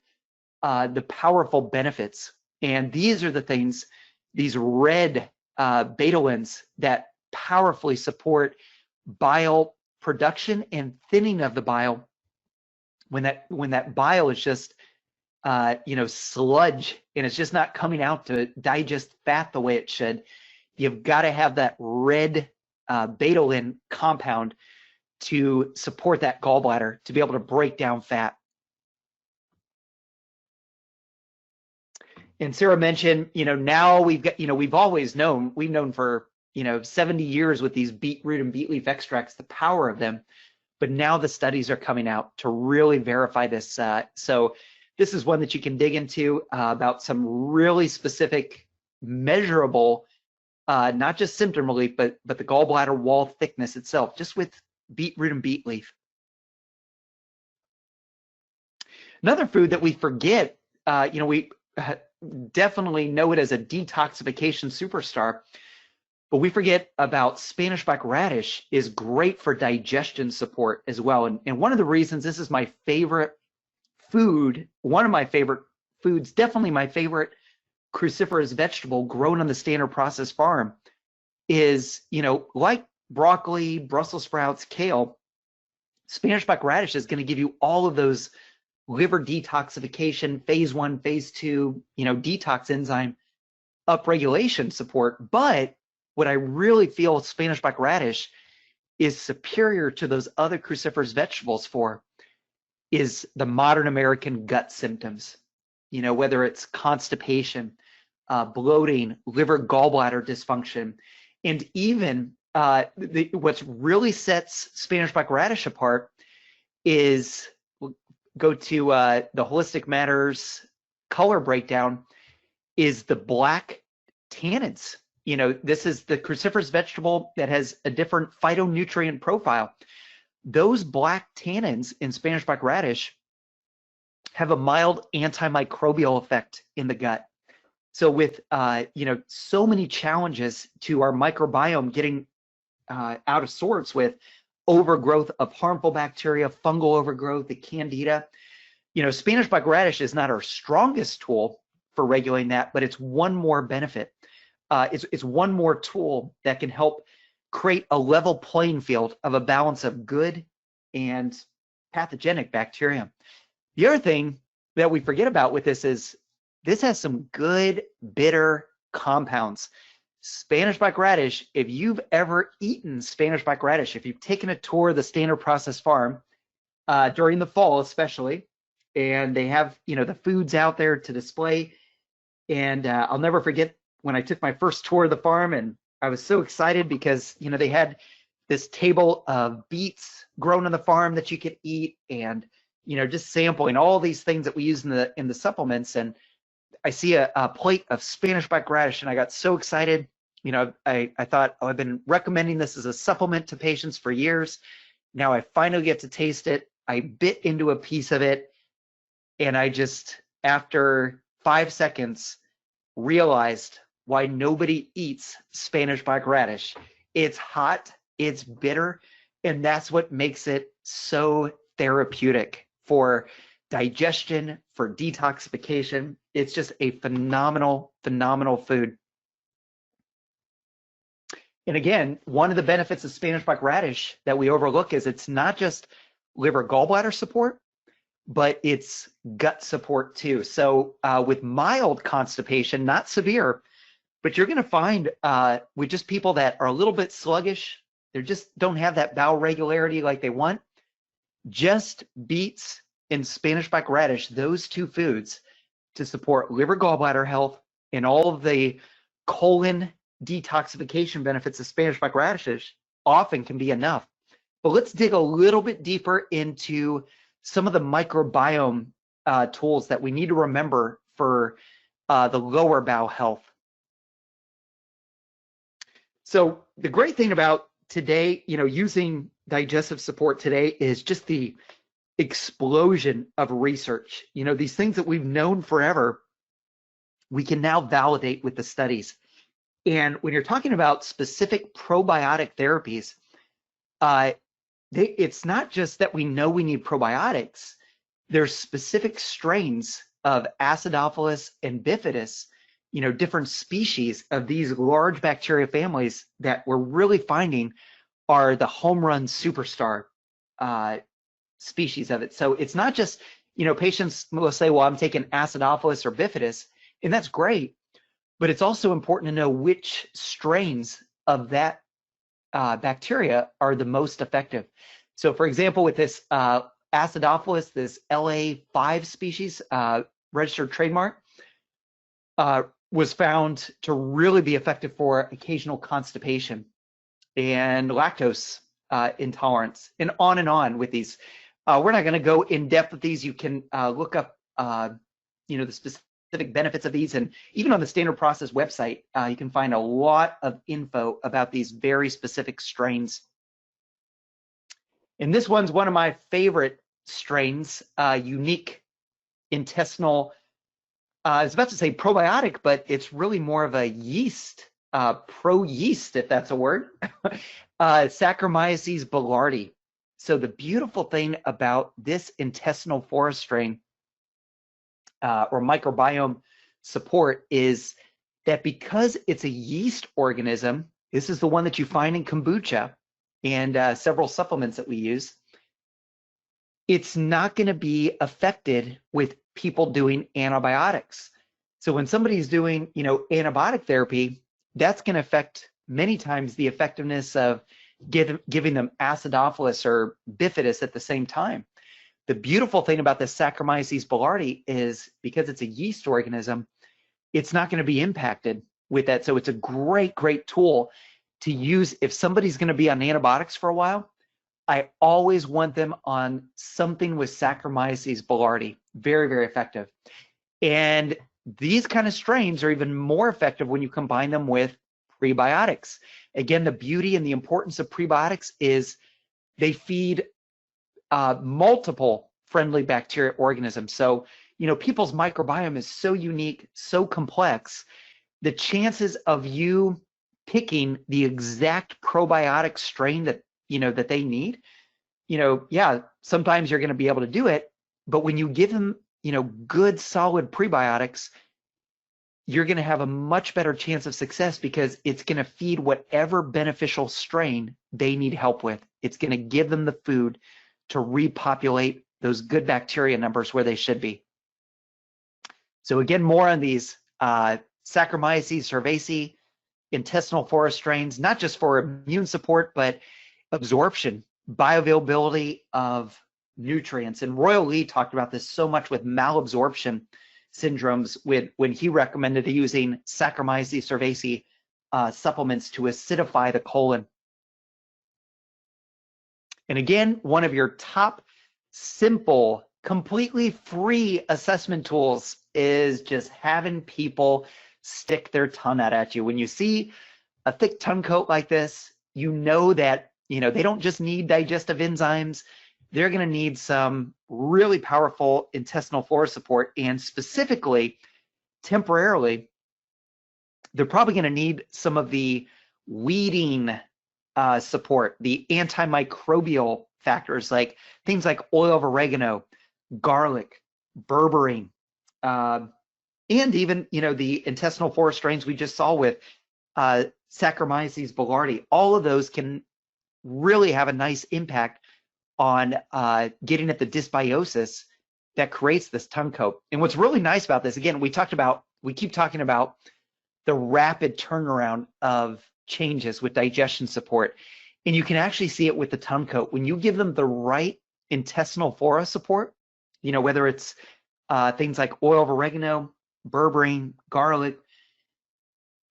the powerful benefits. And these are the things, these red betalins that powerfully support bile production and thinning of the bile. When that bile is just sludge and it's just not coming out to digest fat the way it should, you've got to have that red betalin compound to support that gallbladder to be able to break down fat. And Sarah mentioned, now we've got, we've known for 70 years with these beetroot and beet leaf extracts, the power of them. But now the studies are coming out to really verify this. So this is one that you can dig into about some really specific, measurable, not just symptom relief, but the gallbladder wall thickness itself, just with beetroot and beet leaf. Another food that we forget, we definitely know it as a detoxification superstar, but we forget about Spanish black radish is great for digestion support as well. And one of the reasons this is my favorite food, one of my favorite foods, definitely my favorite cruciferous vegetable grown on the standard process farm is, like broccoli, Brussels sprouts, kale, Spanish black radish is going to give you all of those liver detoxification, phase 1, phase 2, detox enzyme upregulation support. But what I really feel Spanish black radish is superior to those other cruciferous vegetables for is the modern American gut symptoms. you know, whether it's constipation, bloating, liver gallbladder dysfunction, and even what's really sets Spanish black radish apart is, we'll go to the Holistic Matters color breakdown, is the black tannins. You know, this is the cruciferous vegetable that has a different phytonutrient profile. Those black tannins in Spanish black radish have a mild antimicrobial effect in the gut. So with, you know, so many challenges to our microbiome getting out of sorts with overgrowth of harmful bacteria, fungal overgrowth, the candida, you know, Spanish black radish is not our strongest tool for regulating that, but it's one more benefit. It's one more tool that can help create a level playing field of a balance of good and pathogenic bacteria. The other thing that we forget about with this is this has some good bitter compounds. Spanish black radish, if you've ever eaten Spanish black radish, if you've taken a tour of the Standard Process Farm during the fall especially, and they have, you know, the foods out there to display, and I'll never forget when I took my first tour of the farm, and I was so excited because, you know, they had this table of beets grown on the farm that you could eat, and, you know, just sampling all these things that we use in the supplements. And I see a plate of Spanish black radish, and I got so excited. You know, I thought, oh, I've been recommending this as a supplement to patients for years. Now I finally get to taste it. I bit into a piece of it, and I just, after 5 seconds, realized why nobody eats Spanish black radish. It's hot, it's bitter, and that's what makes it so therapeutic for digestion, for detoxification. It's just a phenomenal, phenomenal food. And again, one of the benefits of Spanish black radish that we overlook is it's not just liver gallbladder support, but it's gut support too. So with mild constipation, not severe, but you're going to find with just people that are a little bit sluggish, they just don't have that bowel regularity like they want, just beets and Spanish black radish, those two foods, to support liver gallbladder health and all of the colon detoxification benefits of Spanish black radishes often can be enough. But let's dig a little bit deeper into some of the microbiome tools that we need to remember for the lower bowel health. So the great thing about today, you know, using digestive support today is just the explosion of research. You know, these things that we've known forever, we can now validate with the studies. And when you're talking about specific probiotic therapies, it's not just that we know we need probiotics. There's specific strains of Acidophilus and Bifidus, you know, different species of these large bacteria families that we're really finding are the home run superstar species of it. So it's not just, you know, patients will say, well, I'm taking Acidophilus or Bifidus, and that's great, but it's also important to know which strains of that bacteria are the most effective. So for example, with this Acidophilus, this LA5 species, registered trademark, was found to really be effective for occasional constipation and lactose intolerance, and on with these. We're not going to go in depth with these. You can look up, you know, the specific benefits of these, and even on the Standard Process website, you can find a lot of info about these very specific strains. And this one's one of my favorite strains, unique intestinal. I was about to say probiotic, but it's really more of a yeast, pro-yeast, if that's a word, Saccharomyces boulardii. So the beautiful thing about this intestinal forest strain or microbiome support is that because it's a yeast organism, this is the one that you find in kombucha and several supplements that we use, it's not going to be affected with people doing antibiotics. So when somebody's doing, you know, antibiotic therapy, that's going to affect many times the effectiveness of giving them Acidophilus or Bifidus at the same time. The beautiful thing about this Saccharomyces boulardii is because it's a yeast organism, it's not going to be impacted with that. So it's a great, great tool to use if somebody's going to be on antibiotics for a while. I always want them on something with Saccharomyces boulardii. Very, very effective. And these kind of strains are even more effective when you combine them with prebiotics. Again, the beauty and the importance of prebiotics is they feed multiple friendly bacteria organisms. So, people's microbiome is so unique, so complex. The chances of you picking the exact probiotic strain that, that they need, yeah, sometimes you're going to be able to do it. But when you give them, good, solid prebiotics, you're going to have a much better chance of success because it's going to feed whatever beneficial strain they need help with. It's going to give them the food to repopulate those good bacteria numbers where they should be. So again, more on these Saccharomyces cerevisiae, intestinal flora strains, not just for immune support, but absorption, bioavailability of nutrients. And Royal Lee talked about this so much with malabsorption syndromes when he recommended using Saccharomyces cerevisiae supplements to acidify the colon. And again, one of your top simple, completely free assessment tools is just having people stick their tongue out at you. When you see a thick tongue coat like this, you know that, they don't just need digestive enzymes. They're going to need some really powerful intestinal flora support, and specifically, temporarily, they're probably going to need some of the weeding support, the antimicrobial factors, like things like oil of oregano, garlic, berberine, and even, the intestinal flora strains we just saw with Saccharomyces boulardii. All of those can really have a nice impact on getting at the dysbiosis that creates this tongue coat. And what's really nice about this, again, we keep talking about the rapid turnaround of changes with digestion support. And you can actually see it with the tongue coat. When you give them the right intestinal flora support, whether it's things like oil of oregano, berberine, garlic,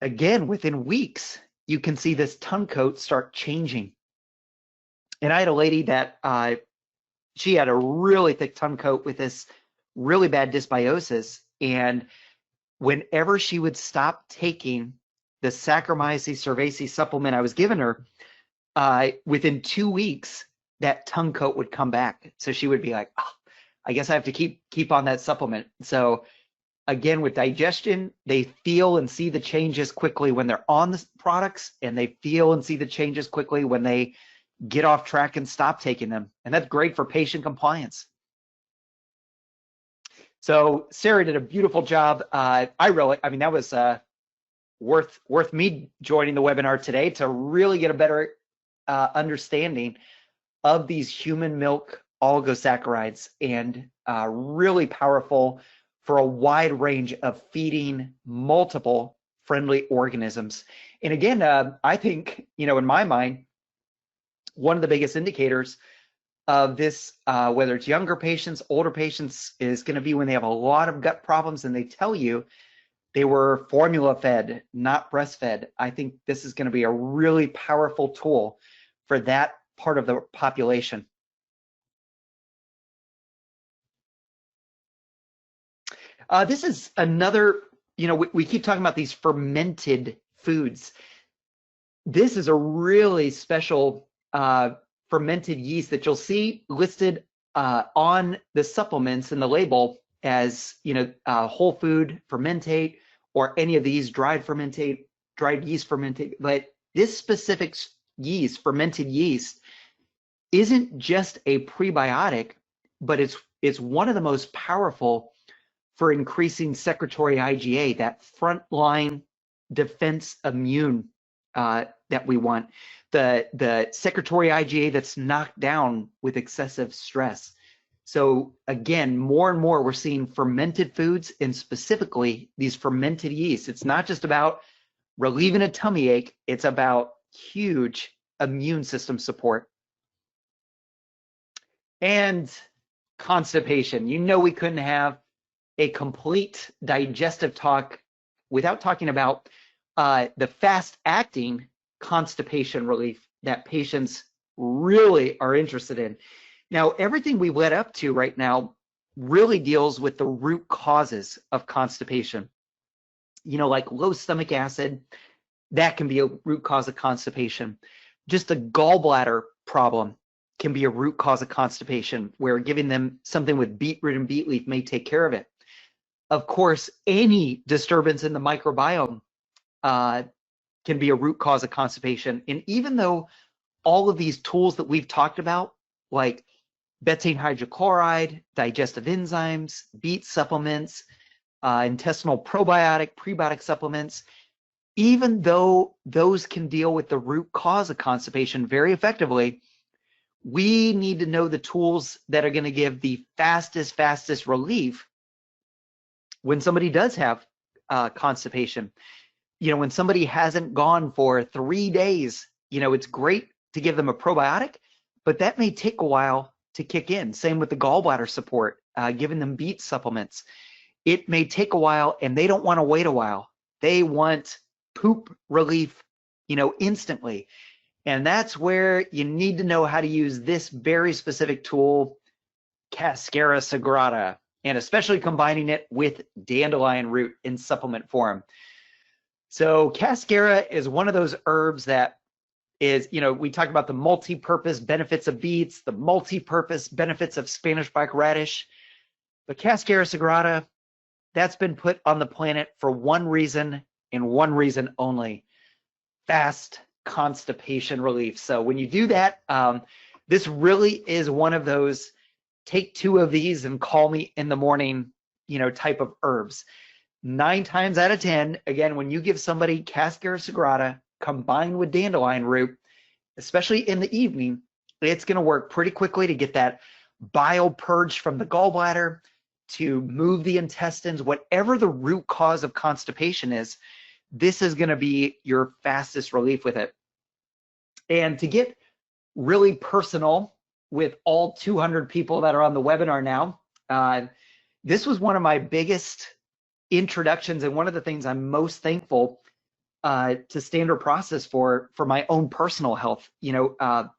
again, within weeks, you can see this tongue coat start changing. And I had a lady that she had a really thick tongue coat with this really bad dysbiosis. And whenever she would stop taking the Saccharomyces cerevisiae supplement I was giving her, within 2 weeks, that tongue coat would come back. So she would be like, oh, I guess I have to keep on that supplement. So again, with digestion, they feel and see the changes quickly when they're on the products, and they feel and see the changes quickly when they get off track and stop taking them. And that's great for patient compliance. So Sarah did a beautiful job. That was worth me joining the webinar today to really get a better understanding of these human milk oligosaccharides, and really powerful for a wide range of feeding multiple friendly organisms. And again, I think, in my mind, one of the biggest indicators of this, whether it's younger patients, older patients, is going to be when they have a lot of gut problems and they tell you they were formula fed, not breastfed. I think this is going to be a really powerful tool for that part of the population. This is another, we keep talking about these fermented foods. This is a really special fermented yeast that you'll see listed on the supplements in the label as, whole food fermentate, or any of these dried yeast fermentate. But this specific yeast, fermented yeast, isn't just a prebiotic, but it's one of the most powerful for increasing secretory IgA, that frontline defense immune that we want. The secretory IgA that's knocked down with excessive stress. So again, more and more we're seeing fermented foods, and specifically these fermented yeasts. It's not just about relieving a tummy ache, it's about huge immune system support. And constipation. You know, we couldn't have a complete digestive talk without talking about the fast-acting constipation relief that patients really are interested in. Now, everything we led up to right now really deals with the root causes of constipation. You know, like low stomach acid, that can be a root cause of constipation. Just a gallbladder problem can be a root cause of constipation, where giving them something with beetroot and beet leaf may take care of it. Of course, any disturbance in the microbiome can be a root cause of constipation. And even though all of these tools that we've talked about, like betaine hydrochloride, digestive enzymes, beet supplements, intestinal probiotic, prebiotic supplements, even though those can deal with the root cause of constipation very effectively, we need to know the tools that are going to give the fastest relief when somebody does have constipation. You know, when somebody hasn't gone for 3 days, you know, it's great to give them a probiotic, but that may take a while to kick in. Same with the gallbladder support, giving them beet supplements. It may take a while, and they don't want to wait a while. They want poop relief, you know, instantly. And that's where you need to know how to use this very specific tool, Cascara sagrada, and especially combining it with dandelion root in supplement form. So Cascara is one of those herbs that is, you know, we talk about the multi-purpose benefits of beets, the multi-purpose benefits of Spanish black radish, but Cascara sagrada, that's been put on the planet for one reason and one reason only: fast constipation relief. So when you do that, this really is one of those take 2 of these and call me in the morning, you know, type of herbs. 9 times out of 10, again, when you give somebody Cascara sagrada combined with dandelion root, especially in the evening, it's going to work pretty quickly to get that bile purged from the gallbladder, to move the intestines, whatever the root cause of constipation is. This is going to be your fastest relief with it. And to get really personal with all 200 people that are on the webinar now, this was one of my biggest introductions, and one of the things I'm most thankful to Standard Process for my own personal health. You know,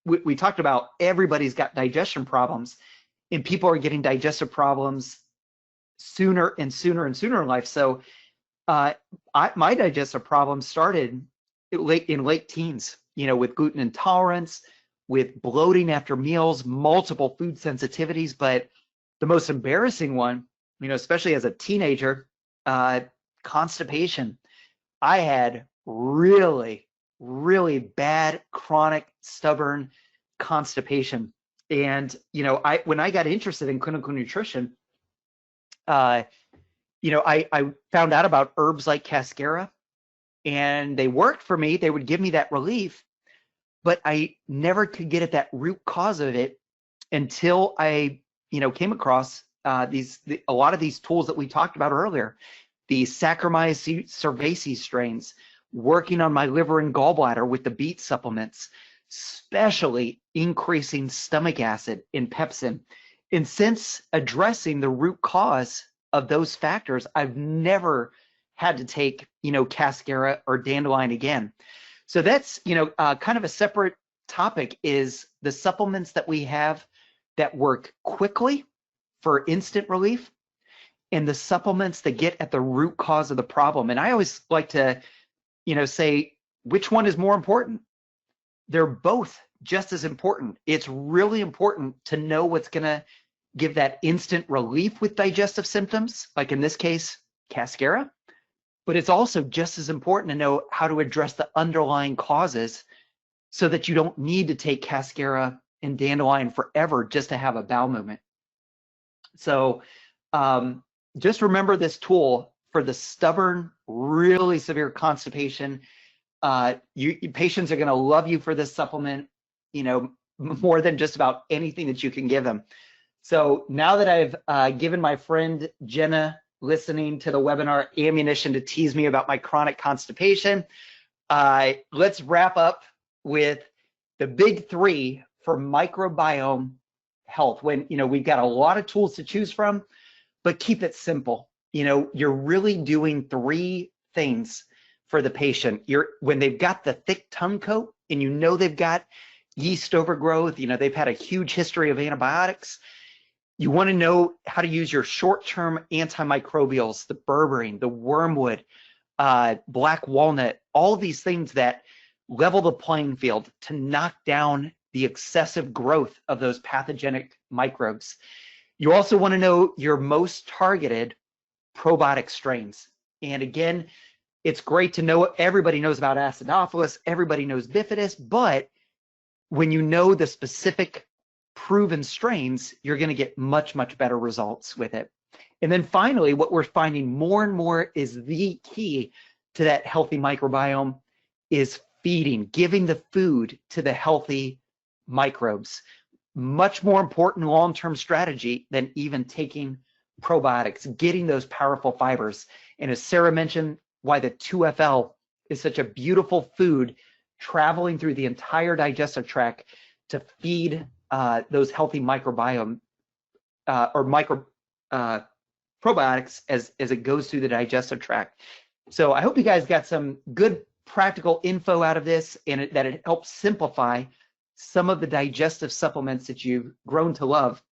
we talked about everybody's got digestion problems, and people are getting digestive problems sooner and sooner and sooner in life. So my digestive problems started in late teens, you know, with gluten intolerance, with bloating after meals, multiple food sensitivities. But the most embarrassing one, you know, especially as a teenager, constipation. I had really bad, chronic, stubborn constipation. And, you know, when I got interested in clinical nutrition, you know, I found out about herbs like Cascara, and they worked for me. They would give me that relief, but I never could get at that root cause of it until I, you know, came across a lot of these tools that we talked about earlier, the Saccharomyces cerevisiae strains, working on my liver and gallbladder with the beet supplements, especially increasing stomach acid in pepsin. And since addressing the root cause of those factors, I've never had to take, you know, Cascara or dandelion again. So that's, you know, kind of a separate topic, is the supplements that we have that work quickly for instant relief, and the supplements that get at the root cause of the problem. And I always like to, you know, say, which one is more important? They're both just as important. It's really important to know what's going to give that instant relief with digestive symptoms, like in this case, Cascara. But it's also just as important to know how to address the underlying causes, so that you don't need to take Cascara and dandelion forever just to have a bowel movement. So just remember this tool for the stubborn, really severe constipation. Patients are going to love you for this supplement, you know, more than just about anything that you can give them. So now that I've given my friend Jenna, listening to the webinar, ammunition to tease me about my chronic constipation, let's wrap up with the big 3 for microbiome health when, we've got a lot of tools to choose from, but keep it simple. You're really doing 3 things for the patient. When they've got the thick tongue coat and they've got yeast overgrowth, they've had a huge history of antibiotics. You want to know how to use your short-term antimicrobials, the berberine, the wormwood, black walnut, all of these things that level the playing field to knock down the excessive growth of those pathogenic microbes. You also want to know your most targeted probiotic strains. And again, it's great to know, everybody knows about acidophilus, everybody knows bifidus, but when you know the specific proven strains, you're going to get much, much better results with it. And then finally, what we're finding more and more is the key to that healthy microbiome is feeding, giving the food to the healthy microbes. Much more important long-term strategy than even taking probiotics, getting those powerful fibers. And as Sarah mentioned, why the 2FL is such a beautiful food traveling through the entire digestive tract to feed those healthy microbiome probiotics as it goes through the digestive tract. So I hope you guys got some good practical info out of this, and that it helps simplify some of the digestive supplements that you've grown to love